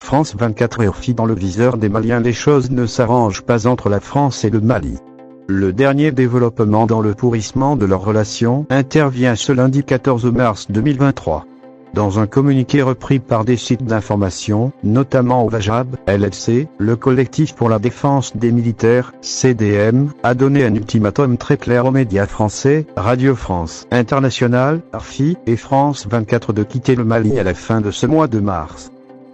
France 24 et RFI dans le viseur des Maliens. Les choses ne s'arrangent pas entre la France et le Mali. Le dernier développement dans le pourrissement de leurs relations intervient ce lundi 14 mars 2023. Dans un communiqué repris par des sites d'information, notamment Wajab, LLC, le collectif pour la défense des militaires, CDM, a donné un ultimatum très clair aux médias français, Radio France Internationale, RFI, et France 24 de quitter le Mali à la fin de ce mois de mars.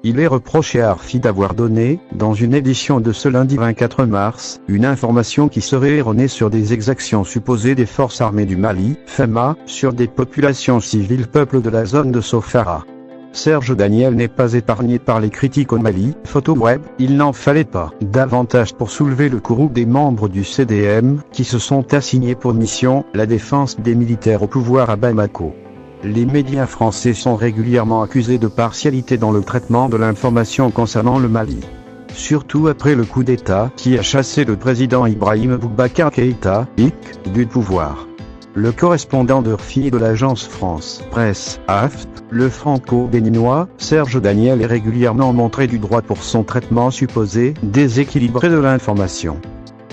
Il est reproché à RFI d'avoir donné, dans une édition de ce lundi 24 mars, une information qui serait erronée sur des exactions supposées des forces armées du Mali, FAMA, sur des populations civiles peuple de la zone de Sofara. Serge Daniel n'est pas épargné par les critiques au Mali, photo web, il n'en fallait pas davantage pour soulever le courroux des membres du CDM, qui se sont assignés pour mission, la défense des militaires au pouvoir à Bamako. Les médias français sont régulièrement accusés de partialité dans le traitement de l'information concernant le Mali. Surtout après le coup d'État qui a chassé le président Ibrahim Boubacar Keïta, du pouvoir. Le correspondant de RFI et de l'agence France Presse, AFP, le franco-béninois, Serge Daniel est régulièrement montré du doigt pour son traitement supposé déséquilibré de l'information.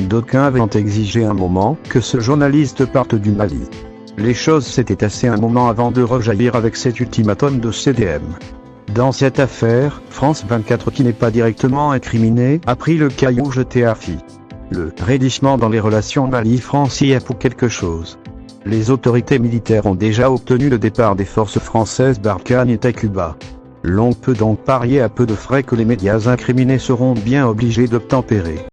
D'aucuns avaient exigé un moment que ce journaliste parte du Mali. Les choses s'étaient tassées un moment avant de rejaillir avec cet ultimatum de CDM. Dans cette affaire, France 24 qui n'est pas directement incriminé a pris le caillou jeté à RFI. Le raidissement dans les relations Mali-France y est pour quelque chose. Les autorités militaires ont déjà obtenu le départ des forces françaises Barkhane et Takuba. L'on peut donc parier à peu de frais que les médias incriminés seront bien obligés d'obtempérer.